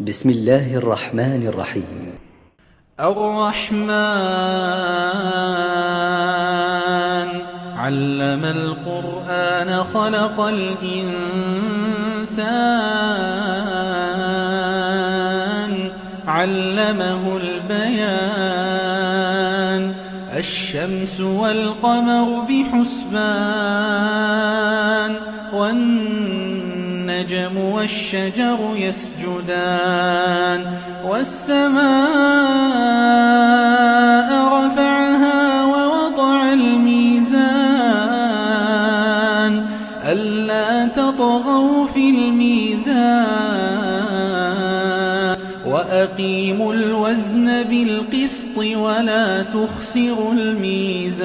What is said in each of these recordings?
بسم الله الرحمن الرحيم. الرحمن علم القرآن خلق الإنسان علمه البيان الشمس والقمر بحسبان والنجم والشجر يسجدان والسماء رفعها ووضع الميزان ألا تطغوا في الميزان وأقيموا الوزن بالقسط ولا تخسروا الميزان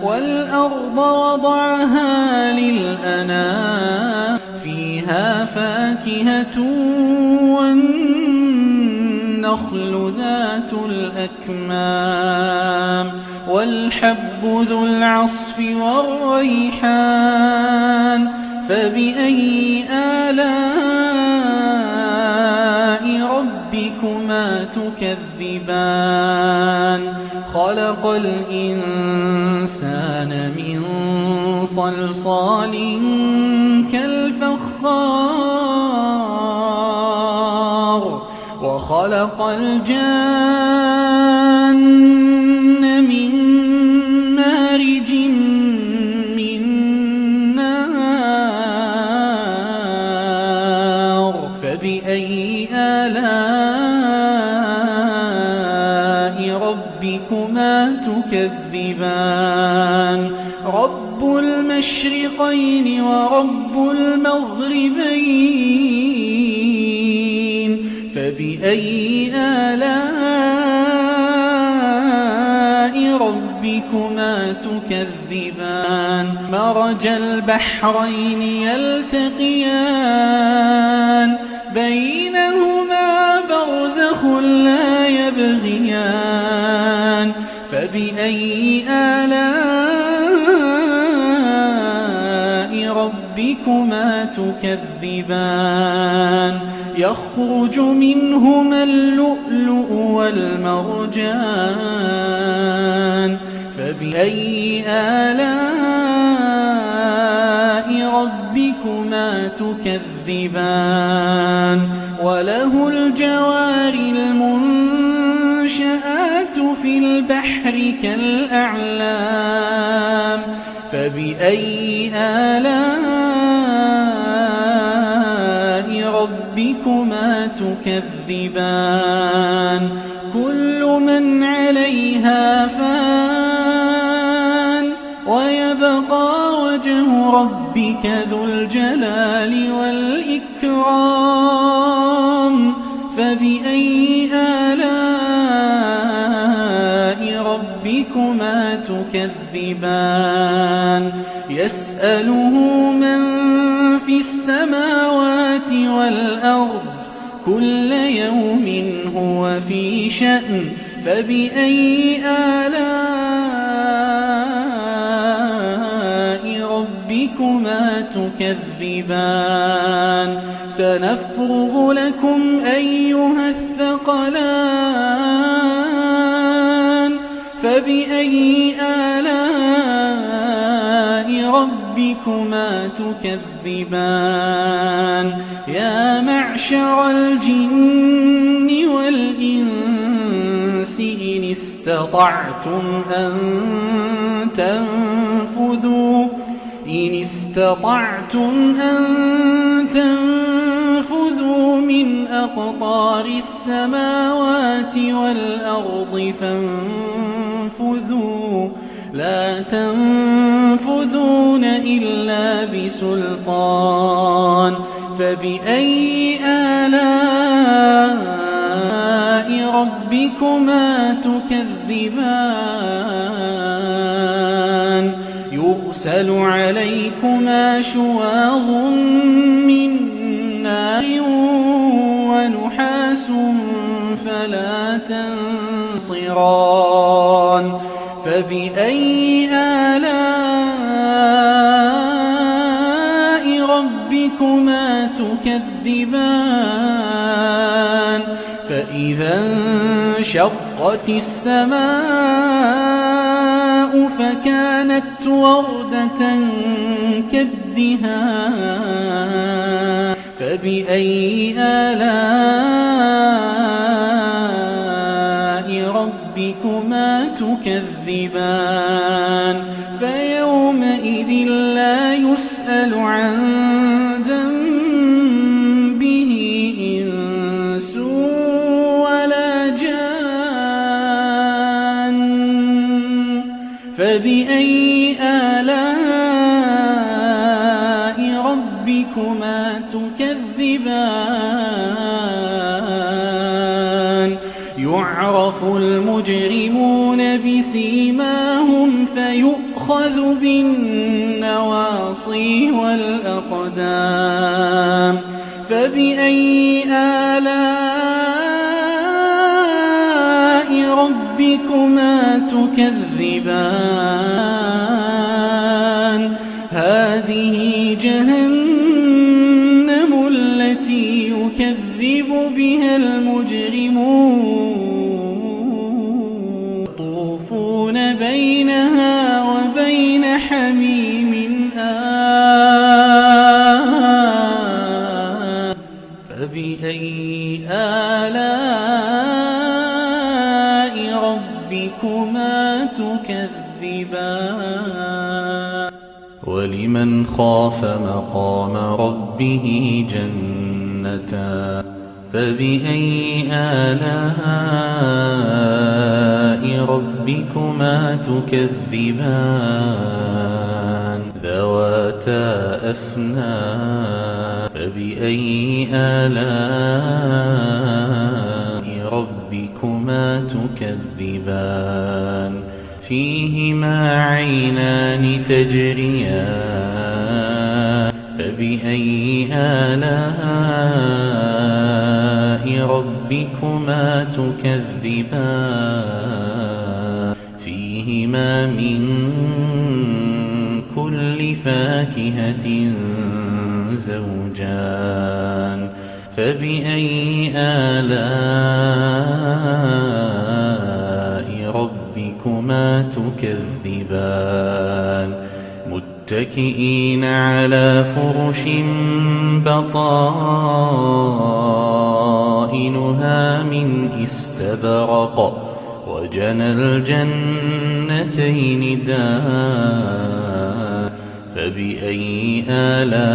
والأرض وضعها للأنام فيها فاكهة والنخل ذات الأكمام والحب ذو العصف والريحان فبأي آلاء ربكما تكذبان خلق الإنسان من صلصال كالفخار وخلق الجان من مارج من نار فبأي آلاء ربكما تكذبان رب المشرقين ورب المغربين فبأي آلاء ربكما تكذبان مرج البحرين يلتقيان بينهما برزخ لا يبغيان فبأي آلاء ربكما تكذبان يخرج منهما اللؤلؤ والمرجان فبأي آلاء ربكما تكذبان وله الجوار المنشآت في البحر كالأعلام فبأي آلاء ربكما تكذبان كل من عليها فان ويبقى وجه ربك ذو الجلال والإكرام فبأي آلاء ربكما تكذبان يسأله من في السماوات والأرض كل يوم هو في شأن فبأي آلاء ربكما تكذبان سنفرغ لكم أيها الثقلان فبأي آلاء ربكما تكذبان يا معشر الجن والإنس إن استطعتم أن تنفذوا من أقطار السماوات والأرض فانفذوا لا تنفذون إلا بسلطان فبأي آلاء ربكما تكذبان يرسل عليكما شواظ من نار ونحاس فلا تنصران فبأي آلاء ربكما تكذبان فإذا انشقت السماء فكانت وردة كالدهان فبأي آلاء ربكما تكذبان فيومئذ لا يسأل عن ذنبه إنس ولا جان فبأي آلاء ربكما تكذبان يعرف المجرمون بسيماهم فيؤخذ بالنواصي والأقدام فبأي آلاء ربكما تكذبان هذه جهنم التي يكذب بها المجرمون يطوفون بينها وبين حميم آن فبأي آلاء ربكما تكذبان ولمن خاف مقام ربه جنتان فبأي آلاء ربكما تكذبان ذواتا أفنان فبأي آلاء ربكما تكذبان فيهما عينان تجريان فبأي آلاء ربكما تكذبان فيهما من كل فاكهة زوجان فبأي آلاء ربكما تكذبان متكئين على فرش بطائنها من استبرق وجنى الجنتين دان فبأي آلاء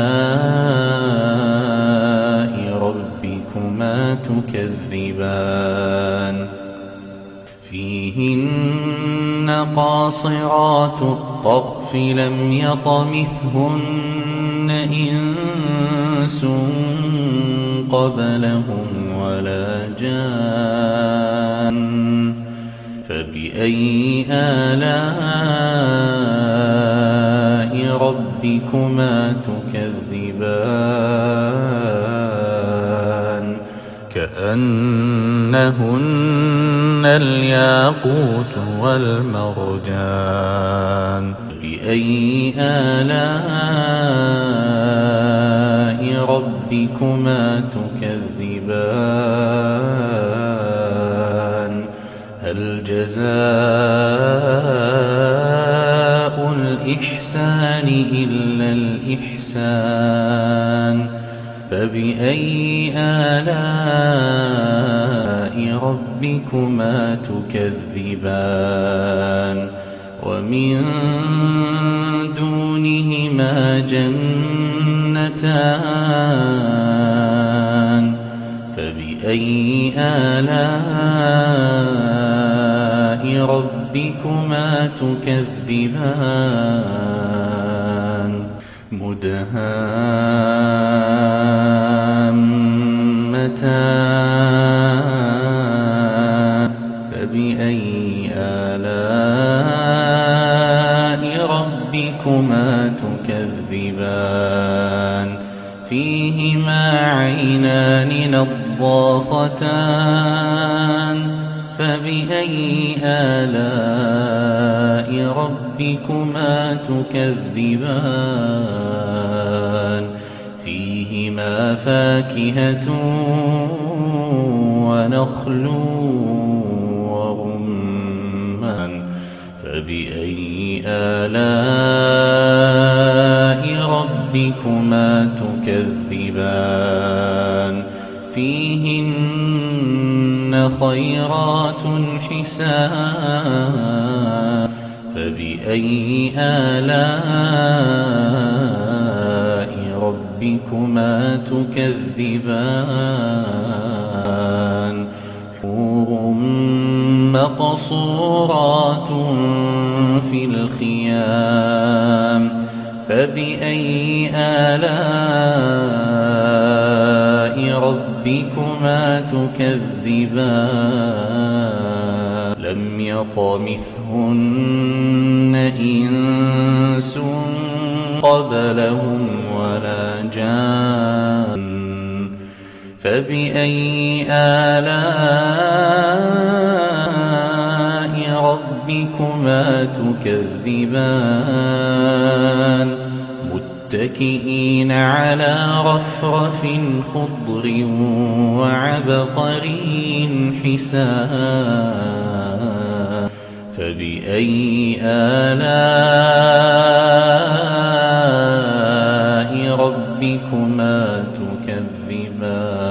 ربكما تكذبان فيهن قاصرات الطرف لم يطمثهن إنس قبلهم ولا جان فبأي آلاء ربكما تكذبان كأنهن الياقوت والمرجان بأي آلاء ربكما تكذبان هل جزاء الإحسان إلا الإحسان فبأي آلاء ربكما تكذبان ومن دونهما جنتان فبأي آلاء ربكما تكذبان مدهامتان فبأي آلاء ربكما تكذبان فيهما عينان نضاختان فبأي آلاء ربكما تكذبان فيهما فاكهة ونخل ورمان فبأي آلاء ربكما تكذبان فيهن خيرات حسان فبأي آلاء ربكما تكذبان حور مقصورات في الخيام فبأي آلاء ربكما تكذبان لم يطمثهن إنس قبلهم ولا جان فبأي آلاء ربكما تكذبان متكئين على رفرف خضر وعبقري حسان فبأي آلاء ربكما تكذبان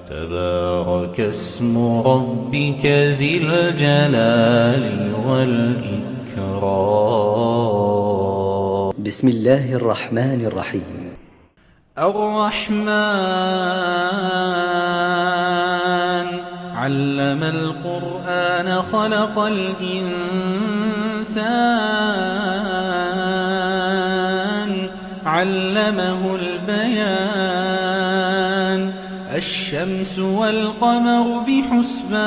تبارك اسم ربك ذي الجلال والإكرام بسم الله الرحمن الرحيم الرحمن علم القرآن خلق الإنسان علمه البيان الشمس والقمر بحسبان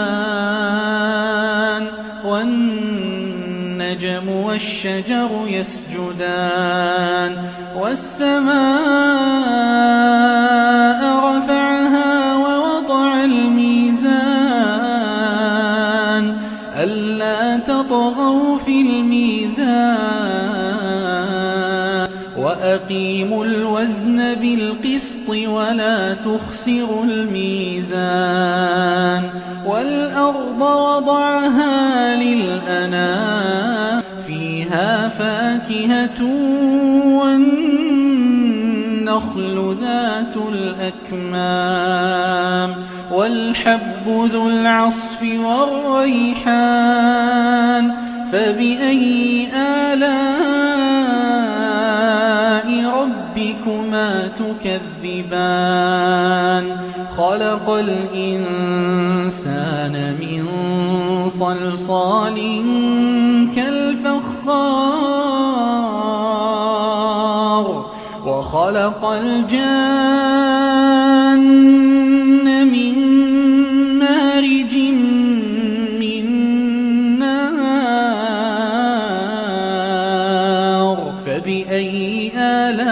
والنجم والشجر يسجدان والسماء رفعها ووضع الميزان ألا تطغوا في الميزان وأقيموا الوزن بالقسط ولا تخسروا الميزان والأرض وضعها للأنام فيها فاكهة والنخل ذات الأكمام والحب ذو العصف والريحان فبأي آلاء ربكما تكذبان خلق الإنسان من صلصال كالفخار وخلق الجان من مارج من نار فبأي آلاء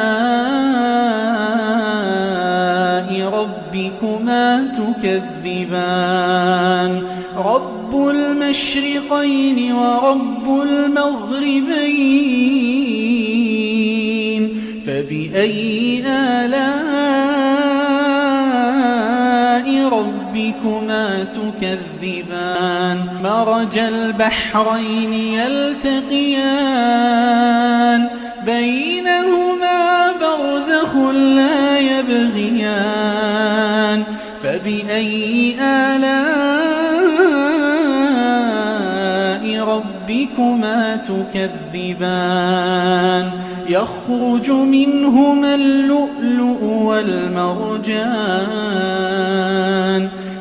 ربكما تكذبان رب المشرقين ورب المغربين فبأي آلاء ربكما تكذبان مرج البحرين يلتقيان بينهما برزخ لا يبغيان فبأي آلاء ربكما تكذبان يخرج منهما اللؤلؤ والمرجان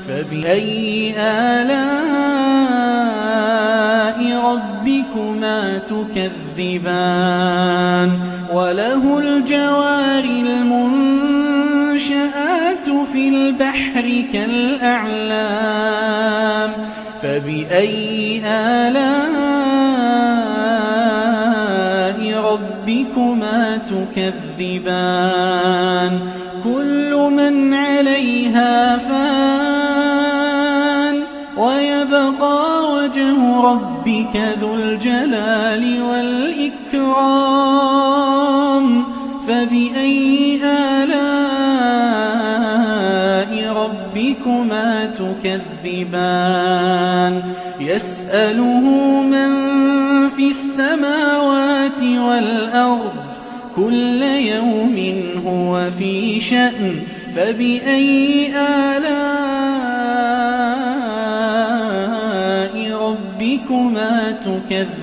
فبأي آلاء ربكما تكذبان وله الجوار المنشآت في البحر كالأعلام فبأي آلاء ربكما تكذبان كل من عليها فان ويبقى وجه ربك ذو الجلال والإكرام فبأي آلاء ربكما تكذبان يسأله من في السماوات والأرض كل يوم هو في شأن فبأي آلاء ربكما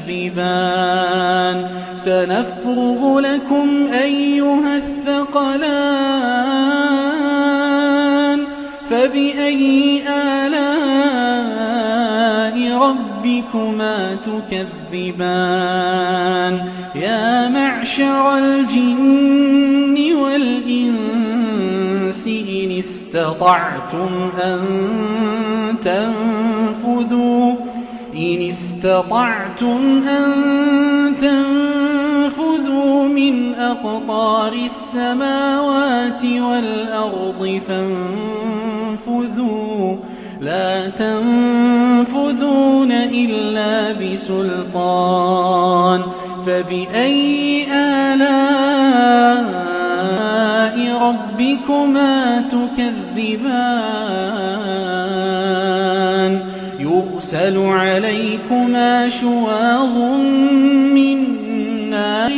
تكذبان سنفرغ لكم أيها الثقلان فبأي آلاء ربكما تكذبان يا معشر الجن والإنس إن استطعتم أن تنفذوا من أقطار السماوات والأرض فانفذوا لا تنفذون إلا بسلطان فبأي آلاء ربكما تكذبان يرسل عليكما شواظ من نار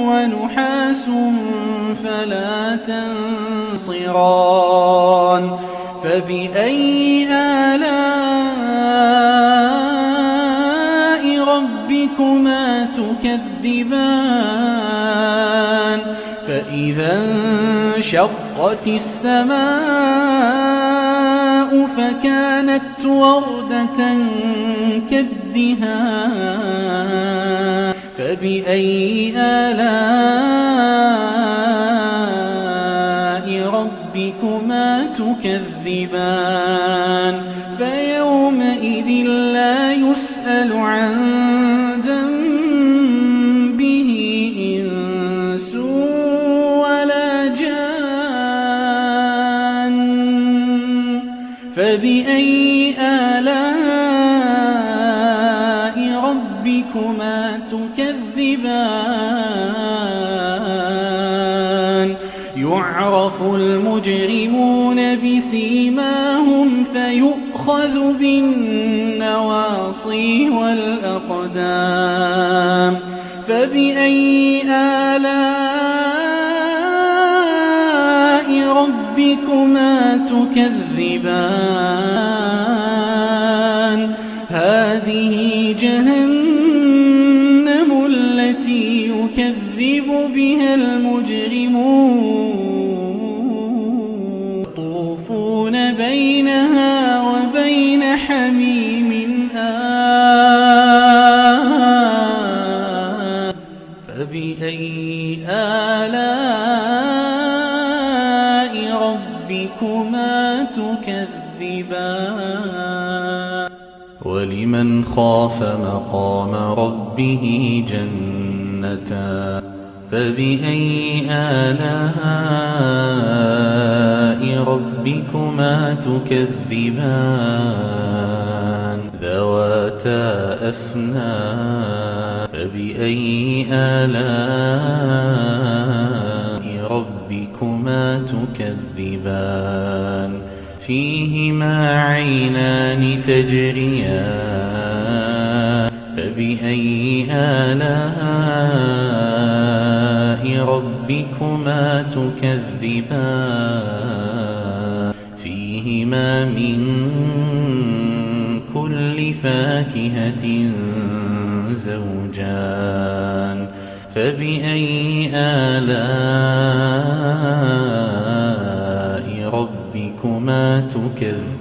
ونحاس فلا تنتصران فبأي آلاء ربكما تكذبان فإذا انشقت السماء فكانت وردة كالدهان فبأي آلاء ربكما تكذبان فيومئذ لا يسأل عن ذنبه إنس ولا جان فبأي آلاء ربكما تكذبان يعرف المجرمون بسيماهم فيؤخذ بالنواصي والأقدام فبأي آلاء ربكما تكذبان هذه جهنم التي يكذب بها المجرمون يطوفون بينها وبين حميم آن فبأي آلاء ربكما تكذبان ولمن خاف مقام ربه جنتان فبأي آلاء ربكما تكذبان ذواتا أفنان فبأي آلاء ربكما تكذبان فيهما عينان تجريان فبأي آلاء ربكما تكذبان فيهما من كل فاكهة زوجان فبأي آلاء ربكما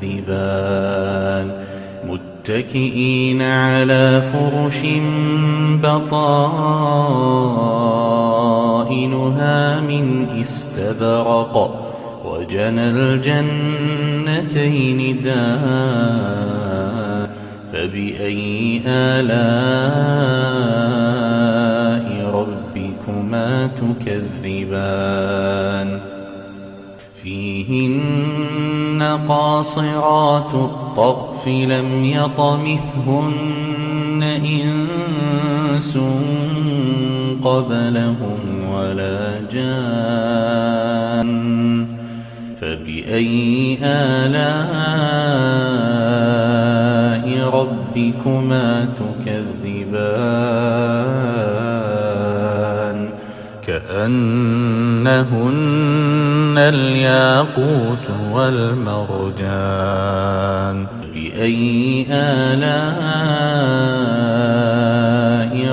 تكذبان متكئين على فرش بطائنها من استبرق وجنى الجنتين دان فبأي آلاء ربكما تكذبان فيهن قاصرات الطرف لم يطمثهن إنس قبلهم ولا جان فبأي آلاء ربكما تكذبان كأنهن الياقوت والمرجان فبأي آلاء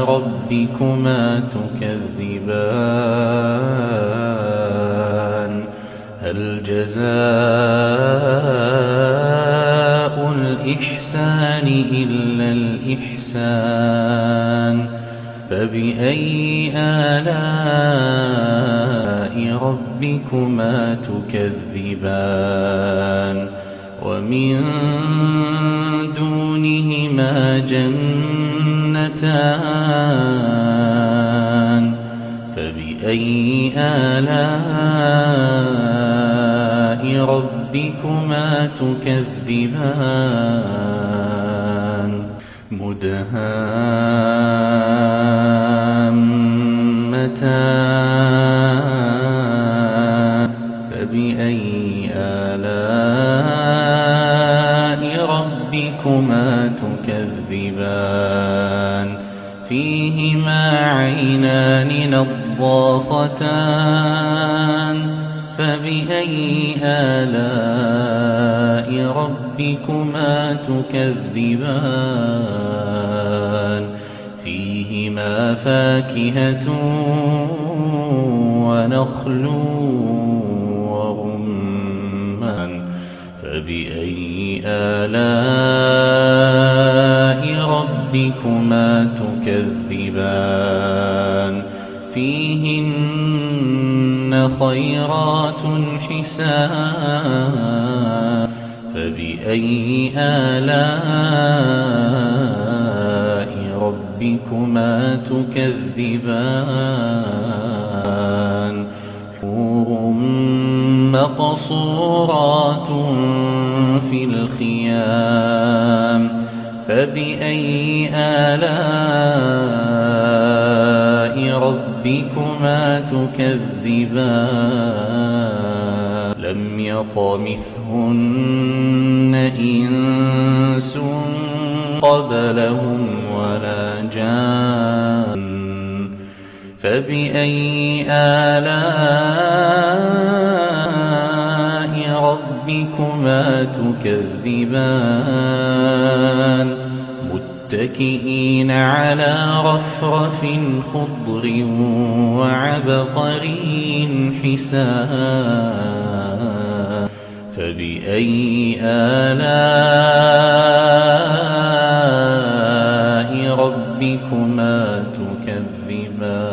ربكما تكذبان هل جزاء الإحسان إلا الإحسان فبأي آلاء ربكما تكذبان ومن دونهما جنتان فبأي آلاء ربكما تكذبان مدهامتان فبأي آلاء ربكما تكذبان فيهما عينان نضاختان فبأي آلاء ربكما تكذبان فيهما فاكهة ونخل ورمان فبأي آلاء ربكما تكذبان فيهن خيرات حسان فبأي آلاء ربكما تكذبان حور مقصورات في الخيام فبأي آلاء ربكما تكذبان لم يطمثهن إنس قبلهم ولا جان فبأي آلاء ربكما تكذبان متكئين على رفرف خضر وعبقري حسان فبأي آلاء ربكما تكذبان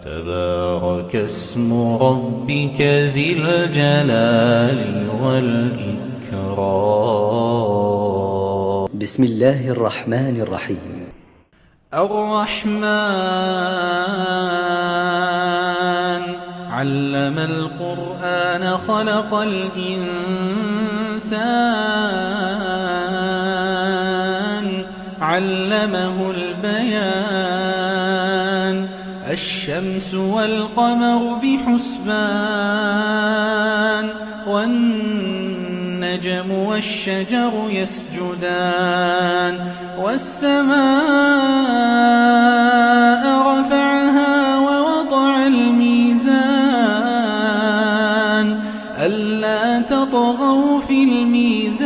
تبارك اسم ربك ذي الجلال والإكرام بسم الله الرحمن الرحيم الرحمن علم القرآن خلق الإنسان علمه البيان الشمس والقمر بحسبان والنجم والشجر يسجدان والسماء رفعها ووضع الميزان ألا تطغوا في الميزان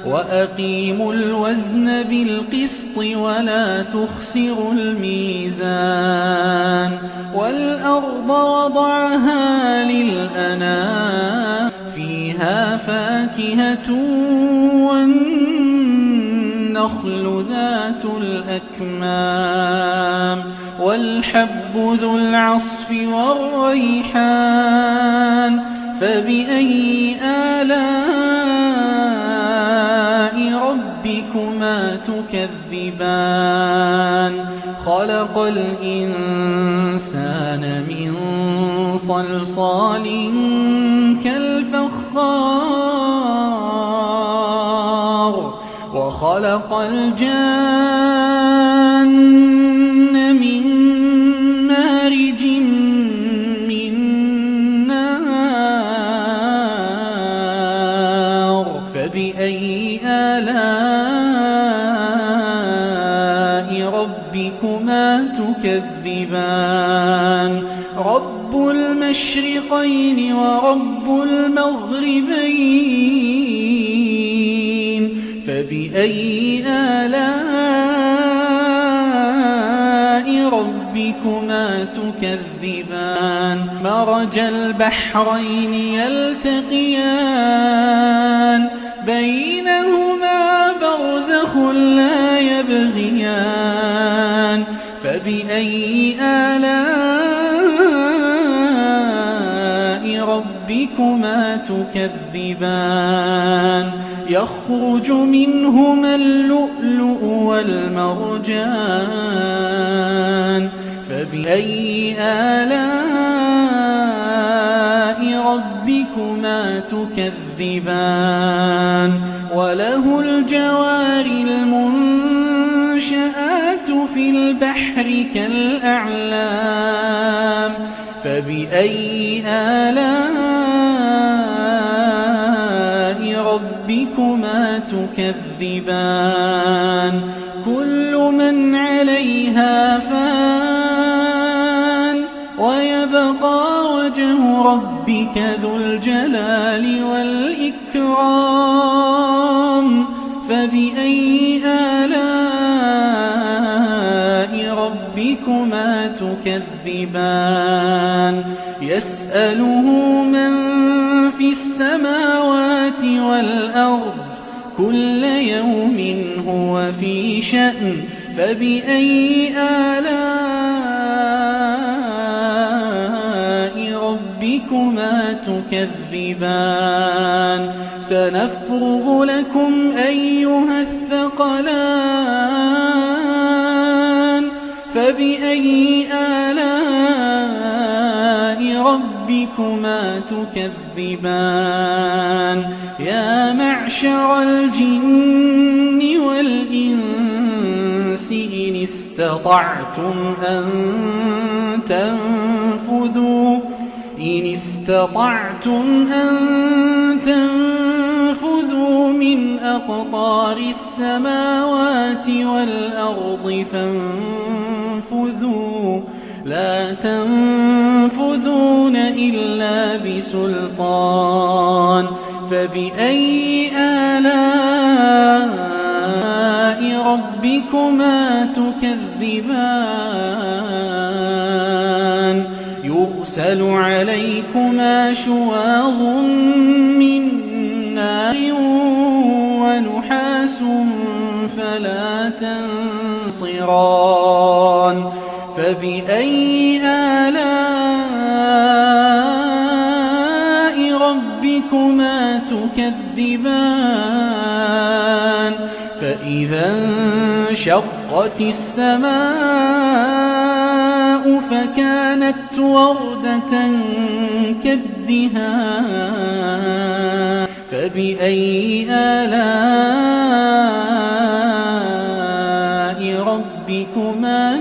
وأقيموا الوزن بالقسط ولا تخسروا الميزان والأرض وضعها للأنام فيها فاكهة والنخل ذات الأكمام والحب ذو العصف والريحان فبأي آلاء ربكما تكذبان خلق الإنسان من صلصال كالفخار وخلق الجان من مارج من فبأي آلاء ربكما تكذبان رب المشرقين ورب المغربين فبأي آلاء ربكما تكذبان مرج البحرين يلتقيان بينهما برزخ لا يبغيان فبأي آلاء ربكما تكذبان يخرج منهما اللؤلؤ والمرجان فبأي آلاء ربكما تكذبان وله الجوار المنشآت في البحر كالأعلام فبأي آلاء ربكما تكذبان كل من عليها فان ويبقى وجه ربك ذو الجلال والإكرام فبأي آلاء ربكما تكذبان يسأله من في السماوات والأرض كل يوم هو في شأن فبأي آلاء ربكما تكذبان سنفرغ لكم أيها الثقلان فبأي آلاء ربكما تكذبان يا معشر الجن والإنس إن استطعتم أن تنفذوا من أقطار السماوات والأرض فانفذوا لا تنفذون إلا بسلطان فبأي آلاء ربكما تكذبان يرسل عليكما شواظ من نار ونحاس فلا تنصران فبأي آلاء ربكما تكذبان فإذا انشقت السماء فكانت وردة كالدهان فبأي آلاء ربكما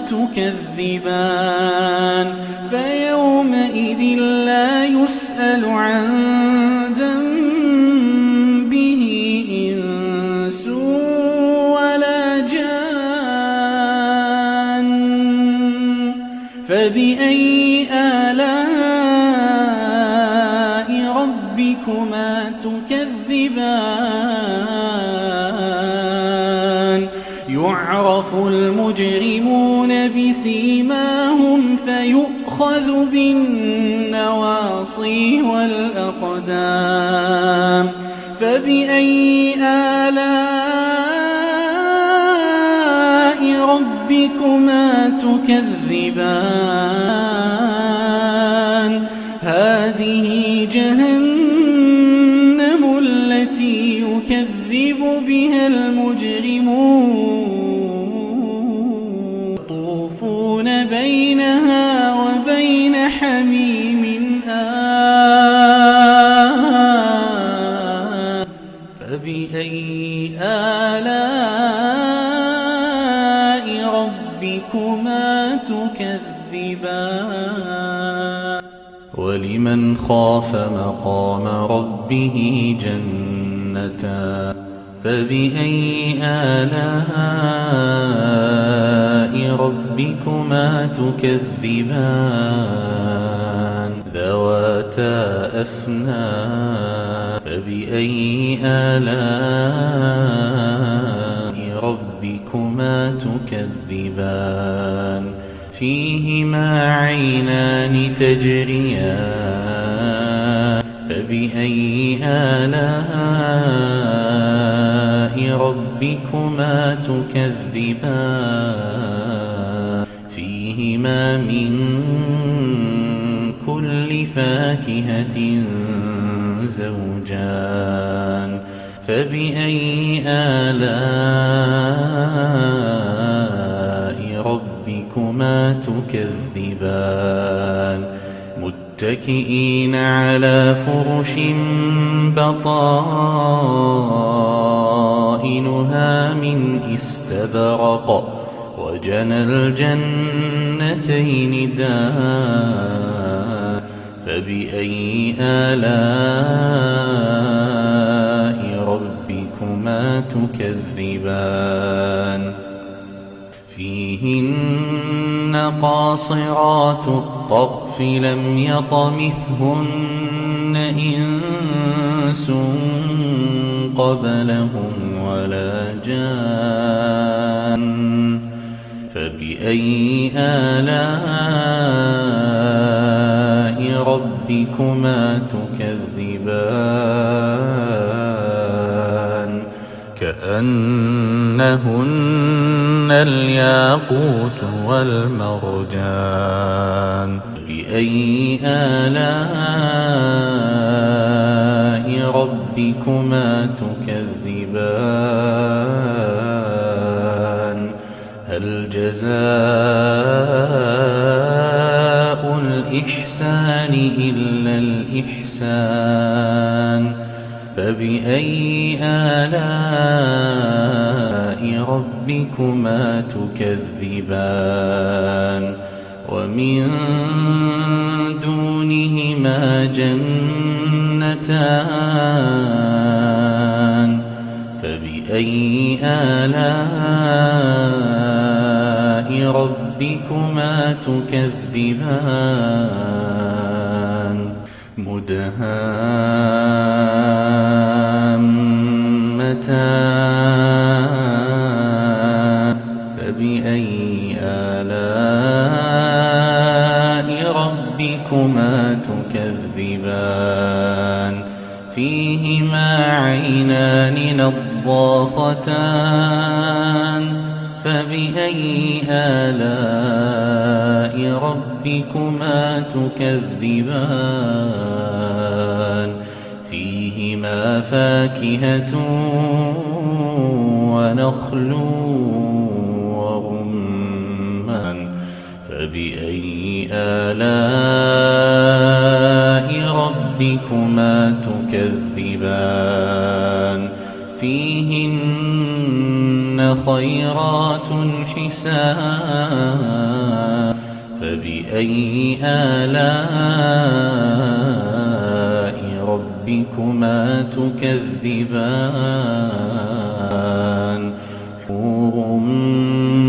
تكذبان فيومئذ لا يسأل عن ذنبه إنس ولا جان فبأي آلاء ربكما تكذبان يعرف المجرمون بسيماهم فيؤخذ بالنواصي والأقدام فبأي آلاء ربكما تكذبان هذه جهنم التي يكذب بها المجرمون يطوفون بينها وبين حميم آن فبأي آلاء ربكما تكذبان ولمن خاف مقام ربه جنتان جنتان فبأي آلاء ربكما تكذبان ذواتا أفنان فبأي آلاء ربكما تكذبان فيهما عينان تجريان فبأي آلاء ربكما تكذبان فيهما من كل فاكهة زوجان فبأي آلاء ربكما تكذبان متكئين على فرش بطائنها من استبرق وجنى الجنتين دان فبأي آلاء ربكما تكذبان فيهن قاصرات الطرف لم يطمثهن إنس قبلهم ولا جان فبأي آلاء ربكما تكذبان كأنهن الياقوت والمرجان بأي آلاء ربكما تكذبان هل جزاء الإحسان إلا الإحسان فبأي آلاء ربكما تكذبان ومن دونهما جنتان فبأي آلاء ربكما تكذبان مدهامتان فبأي آلاء ربكما تكذبان فيهما عينان نضاختان فبأي آلاء ربكما تكذبان فيهما فاكهة ونخل ورمان فبأي آلاء ربكما تكذبان فيهن خيرات حسان فبأي آلاء ربكما تكذبان حور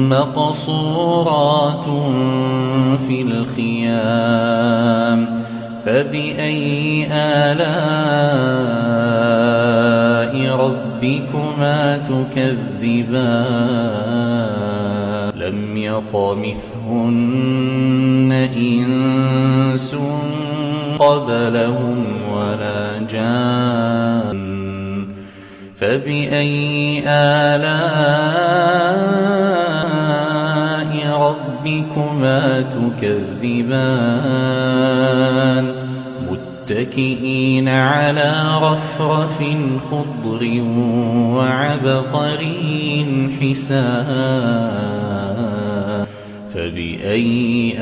مقصورات في الخيام فبأي آلاء ربكما تكذبان لم يطمثهن إنس قبلهم ولا جان فبأي آلاء ربكما تكذبان متكئين على رفرف خضر وعبقري حسان فبأي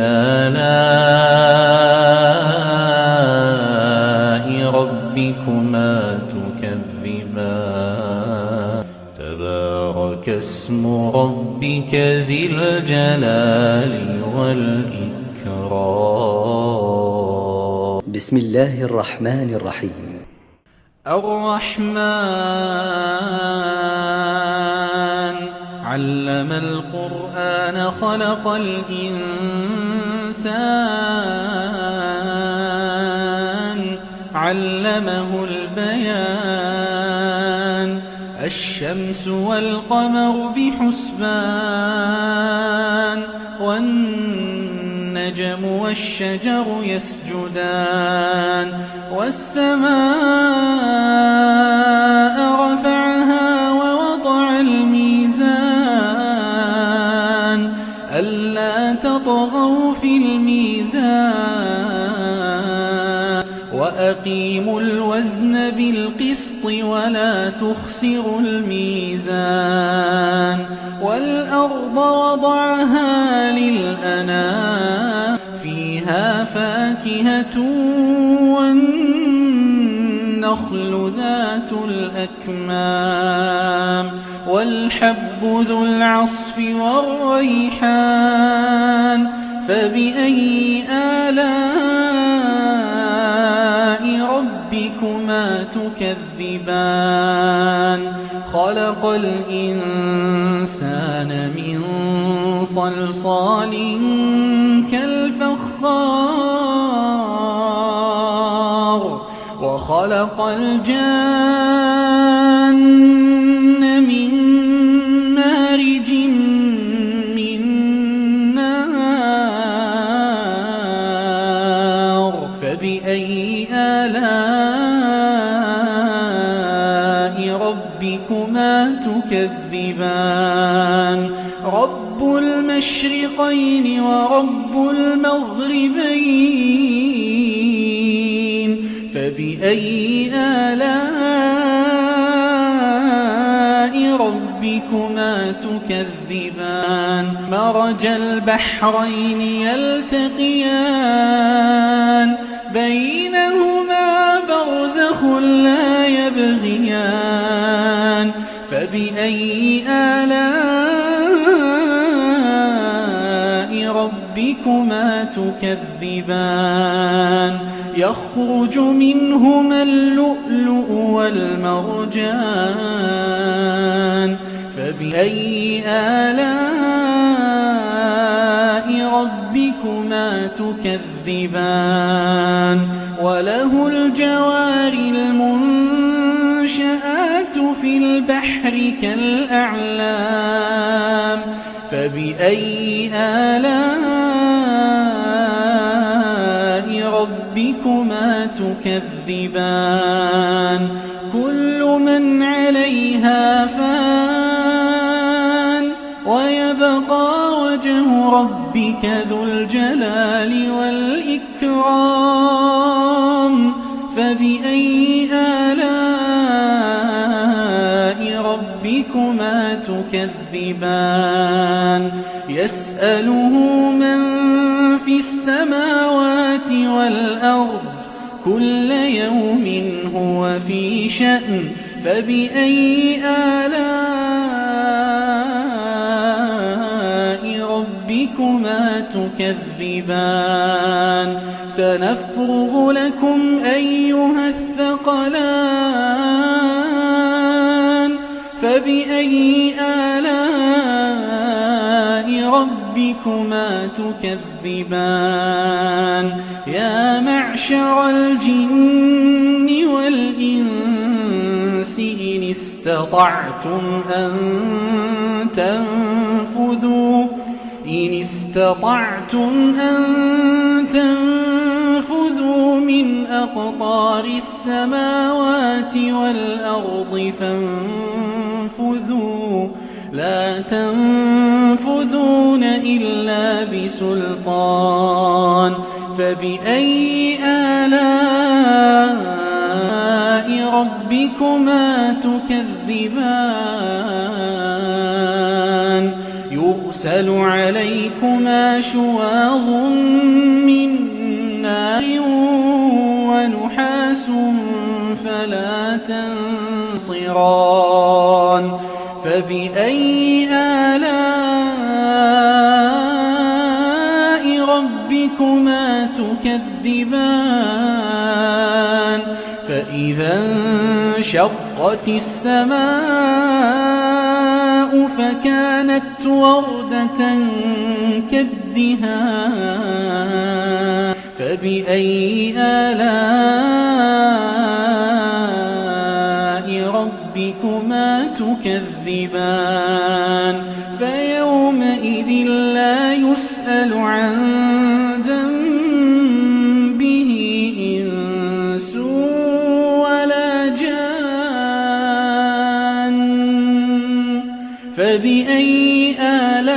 آلاء ربكما تكذبان تبارك اسم ربك ذي الجلال والإكرام بسم الله الرحمن الرحيم الرحمن علم القرآن خلق الإنسان علمه البيان الشمس والقمر بحسبان والنجم والشجر يسجدان والسماء رفعها ووضع الميزان ألا تطغوا في الميزان وأقيموا الوزن بالقسط ولا تخسروا الميزان والأرض وضعها للأنام فيها فاكهة والنخل ذات الأكمام والحب ذو العصف والريحان فبأي آلاء ربكما تكذبان خلق الإنسان من صلصال كالفخار وخلق الجان من مارج من نار فبأي آلاء ربكما تكذبان رب المشرقين ورب المغربين فبأي آلاء ربكما تكذبان مرج البحرين يلتقيان بينهما برزخ لا يبغيان فبأي آلاء ربكما تكذبان يخرج منهما اللؤلؤ والمرجان فبأي آلاء ربكما تكذبان وله الجوار المنشآت في البحر كالأعلام فبأي آلاء ربكما تكذبان كل من عليها فان ويبقى وجه ربك ذو الجلال والإكرام فبأي آلاء ربكما تكذبان يسأله من في السماوات والأرض كل يوم هو في شأن فبأي آلاء ربكما تكذبان سنفرغ لكم أيها الثقلان فبأي آلاء ربكما تكذبان يا معشر الجن والإنس إن استطعتم أن تنفذوا من أقطار السماوات والأرض فانفذوا لا تنفذون إلا بسلطان فبأي آلاء ربكما تكذبان يرسل عليكما شواظ من نار ونحاس فلا تنصران فبأي آلاء ربكما تكذبان فإذا انشقت السماء فكانت وردة كالدهان فبأي آلاء ربكما تكذبان فيومئذ لا يسأل عن ذنبه إنس ولا جان فبأي آلاء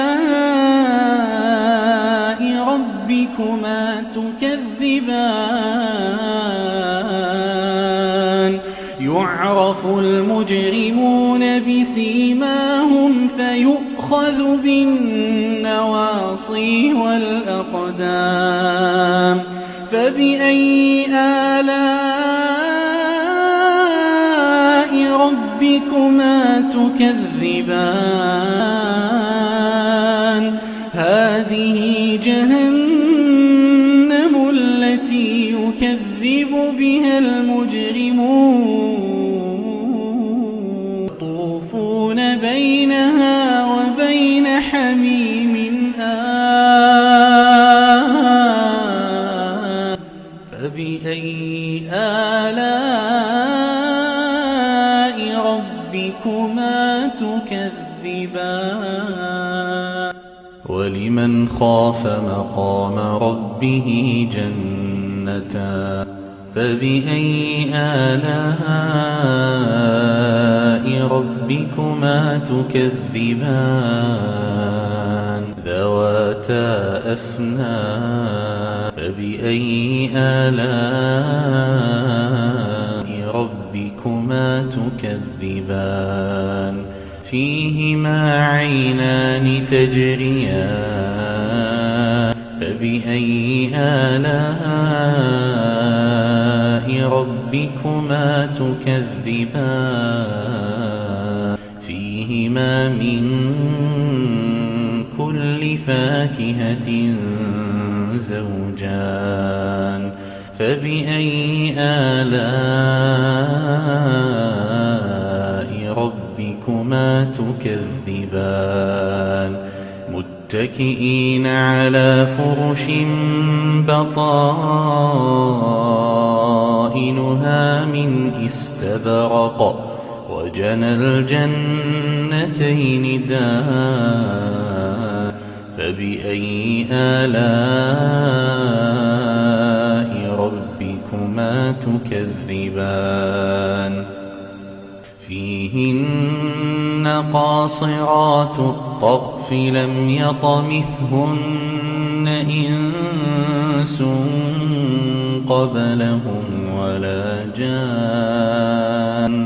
ربكما تكذبان يعرف المجرمون بسيماهم فيؤخذ بالنواصي والأقدام فبأي آلاء ربكما تكذبان هذه جهنم التي يكذب بها المجرمون يطوفون بينها وبين حميم آن فبأي آلاء ربكما تكذبان ولمن خاف مقام ربه جنتان فبأي آلاء ربكما تكذبان ذواتا أفنان فبأي آلاء ربكما تكذبان فيهما عينان تجريان فبأي آلاء ربكما تكذبان فيهما من كل فاكهة زوجان فبأي آلاء ربكما تكذبان متكئين على فرش بطائنها من استبرق وجنى الجنتين دان فبأي آلاء ربكما تكذبان فيهن قاصرات الطرف لم يطمثهن إنس قبلهم ولا جان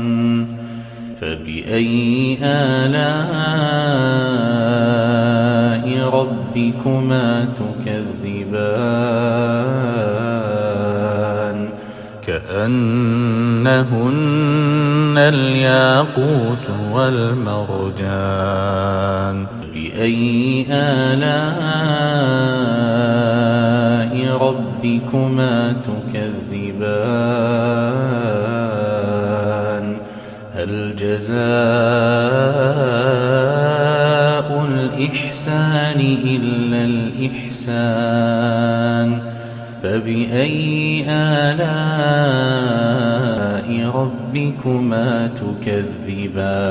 فبأي آلاء ربكما تكذبان كأنهن الياقوت والمرجان بأي آلاء ربكما تكذبان هل جزاء الإحسان إلا الإحسان فبأي آلاء ربكما تكذبان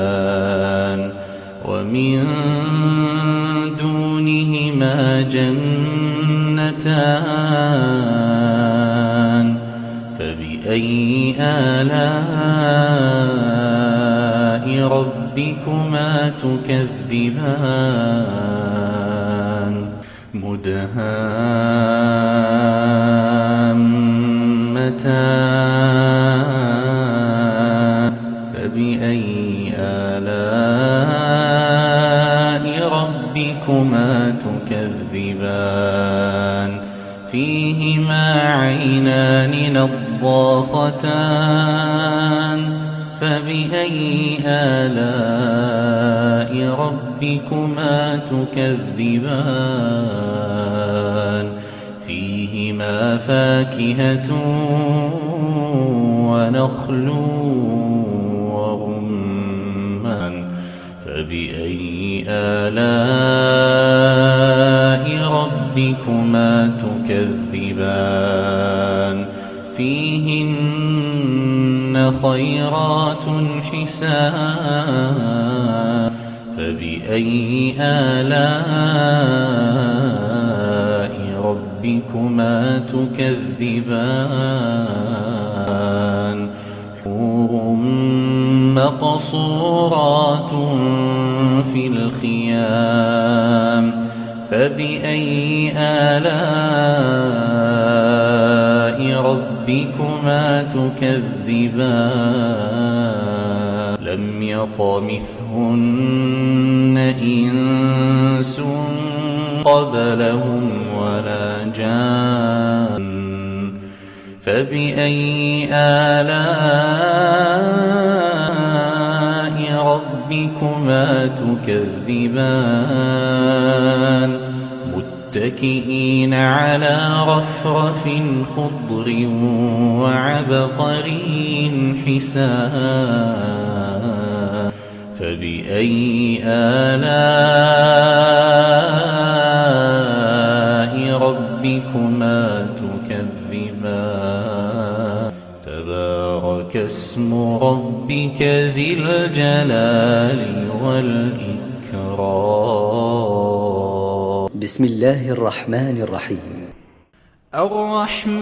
ومن دونهما جنتان فبأي آلاء ربكما تكذبان مدهامتان فبأي آلاء ربكما تكذبان فيهما عينان نضاختان فبأي آلاء ربكما تكذبان فيهما فاكهة ونخل ورمان فبأي آلاء ربكما تكذبان فيهن خيرات حسان فبأي آلاء ربكما تكذبان حور مقصورات في الخيام فبأي آلاء ربكما تكذبان لم يطمثهن إنس قبلهم ولا جان فبأي آلاء ربكما تكذبان متكئين على رفرف خضر وعبقري حسان فبأي آلاء ربكما تكذبان تبارك اسم ربك ذي الجلال والإكرام بسم الله الرحمن الرحيم الرحمن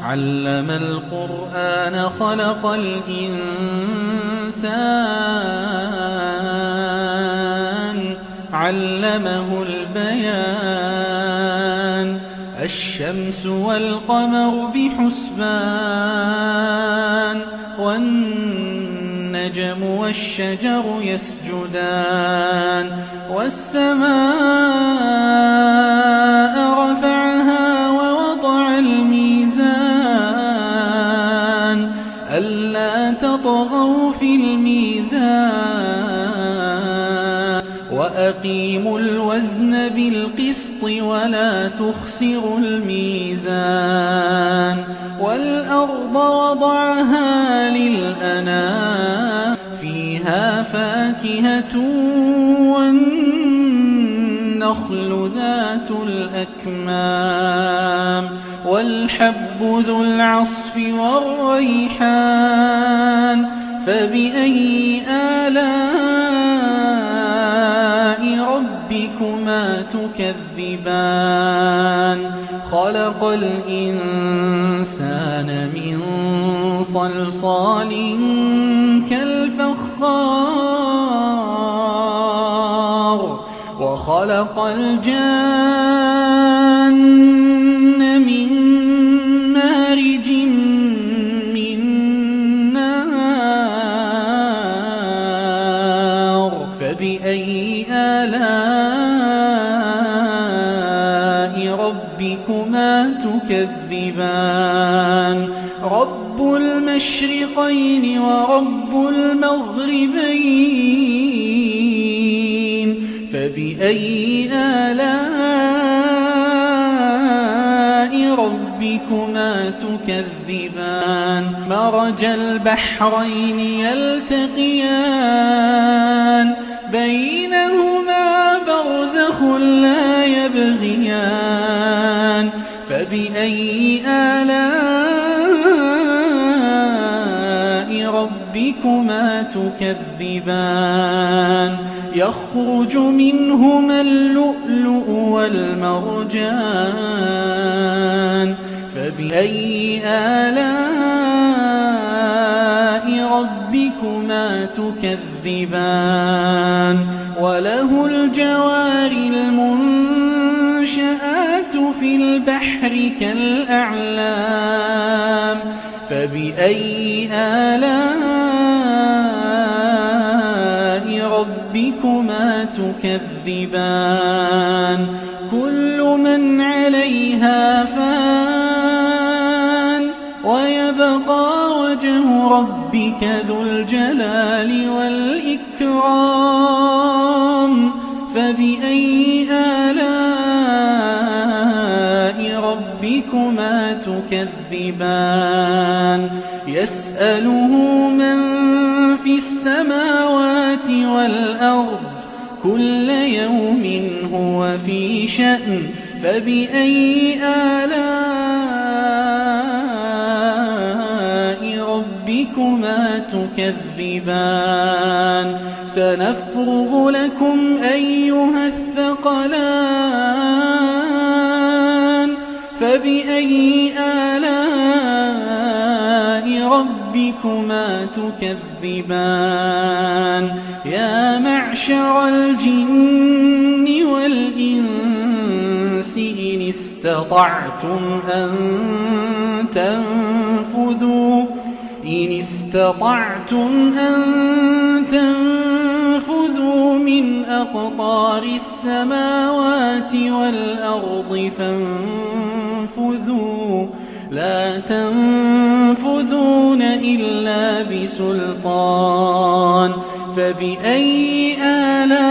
علم القرآن خلق الإنسان علمه البيان الشمس والقمر بحسبان والنجم والشجر يسجدان والسماء رفعها ووضع الميزان ألا تطغوا في الميزان وأقيموا الوزن بالقسط ولا تخسروا الميزان والأرض وضعها للأنام فيها فاكهة والنخل ذات الأكمام والحب ذو العصف والريحان فبأي آلاء ربكما تكذبان خلق الإنسان من صلصال كالفخار وخلق الجان من مارج من نار فبأي آلاء ربكما تكذبان رب المشرقين ورب المغربين فبأي آلاء ربكما تكذبان مرج البحرين يلتقيان بينهما برزخ لا يبغيان فبأي آلاء ربكما تكذبان يخرج منهما اللؤلؤ والمرجان فبأي آلاء ربكما تكذبان وله الجوار المنشآت في البحر كالأعلام فبأي آلاء ربكما تكذبان كل من عليها فان ويبقى وجه ربك ذو الجلال والإكرام فبأي آلاء ربكما تكذبان يسأله من في السماوات والأرض كل يوم هو في شأن فبأي آلاء ربكما تكذبان سنفرغ لكم أيها الثقلان فبأي آلاء ربكما تكذبان يا معشر الجن والإنس إن استطعتم أن تنفذوا من أقطار السماوات والأرض فانفذوا لا تنفذون إلا بسلطان فبأي آلاء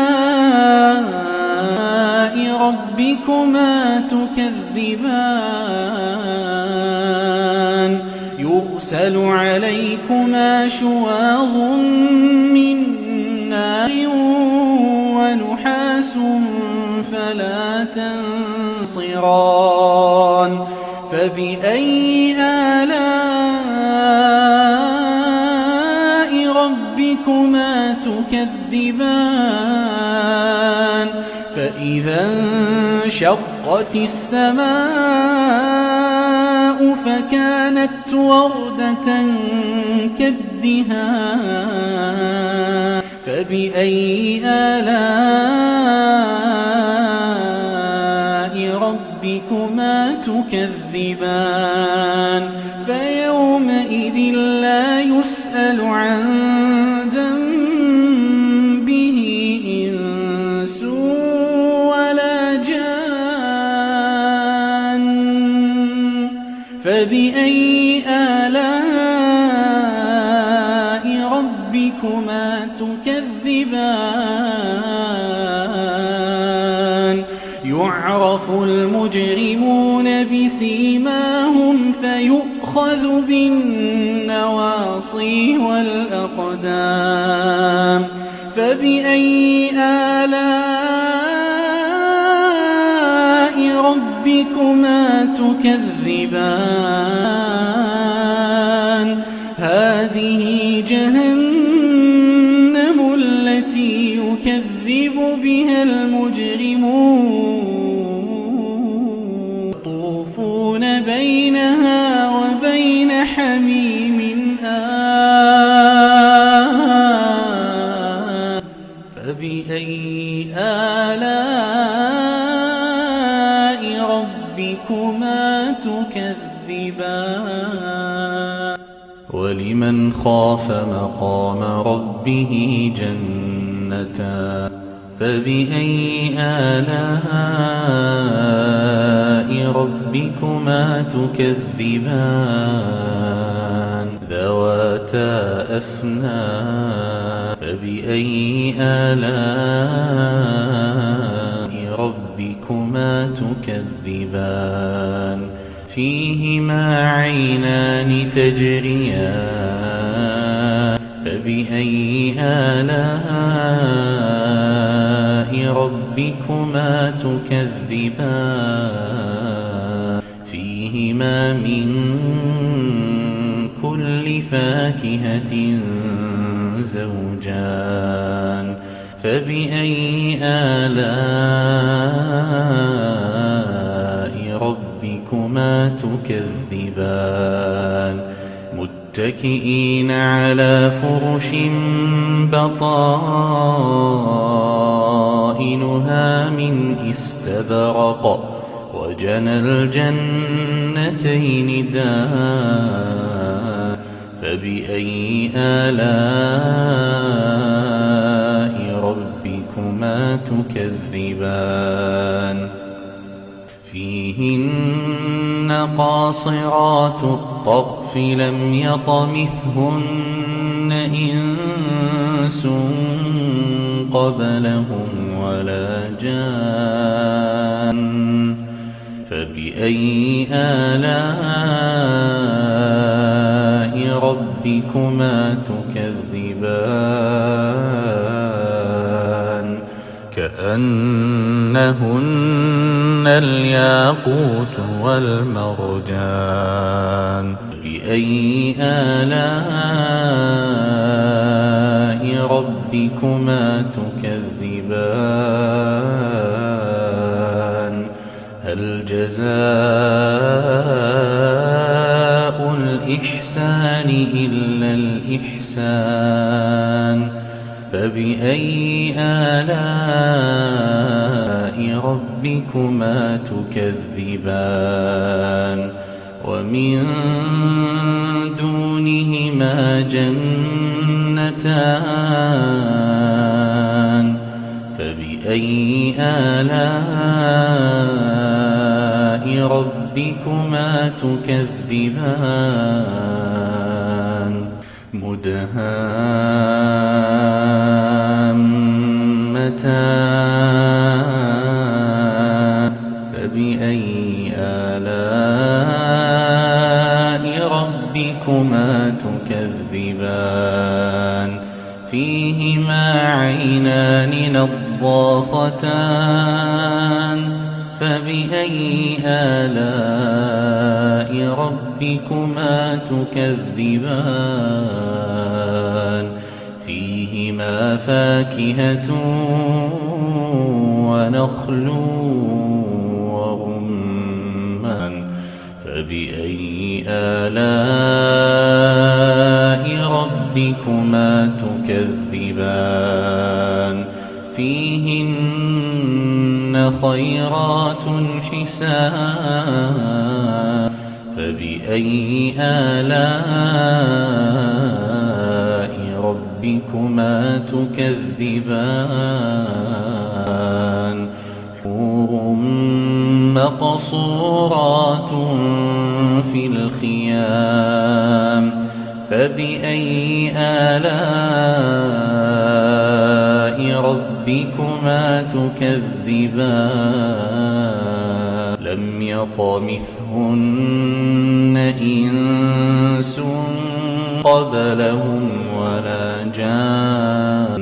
ربكما تكذبان يرسل عليكما شواظ من نار ونحاس فلا تنصران فبأي آلاء ربكما تكذبان فإذا انشقت السماء فكانت وردة كالدهان فبأي آلاء ربكما تكذبان فيومئذ لا يسأل عن ذنبه إنس ولا جان فبأي آلاء ربكما تكذبان يعرف المجرمون بسيماهم فيؤخذ بالنواصي والأقدام فبأي آلاء ربكما تكذبان هذه جهنم التي يكذب بها المجرمون يطوفون بينها وبين حميم آن فبأي آلاء ربكما تكذبان ولمن خاف مقام ربه جنتان فبأي آلاء ربكما تكذبان ذواتا أفنان فبأي آلاء ربكما تكذبان فيهما عينان تجريان فبأي آلاء ربكما تكذبان فيهما من كل فاكهة زوجان فبأي آلاء ربكما تكذبان متكئين على فرش بطائنها من استبرق وجنى الجنتين دان فبأي آلاء ربكما تكذبان فيهن قاصرات الطرف لم يطمثهن إنس قبلهم ولا جان فبأي آلاء ربكما تكذبان كأنهن الياقوت والمرجان فبأي آلاء ربكما تكذبان هل جزاء الإحسان إلا الإحسان فبأي آلاء ربكما تكذبان ومن دونهما جنتان فبأي آلاء ربكما تكذبان مدهامتان فبأي آلاء ربكما تكذبان فيهما عينان نضاختان فبأي آلاء ربكما تكذبان فيهما فاكهة ونخل ورمان فبأي آلاء ربكما تكذبان فيهن خيرات حسان فبأي آلاء ربكما تكذبان حور مقصورات في الخيام فبأي آلاء ربكما تكذبان لم يطمثهن إنس قبلهم ولا جان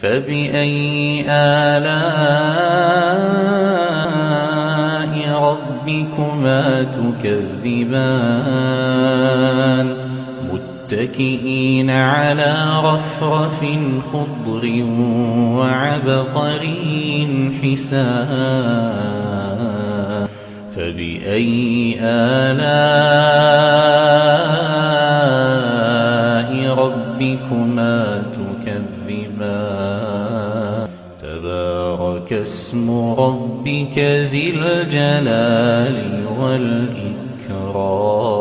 فبأي آلاء ربكما تكذبان متكئين على رفرف خضر وعبقري حسان فبأي آلاء ربكما تكذبان تبارك اسم ربك ذي الجلال والإكرام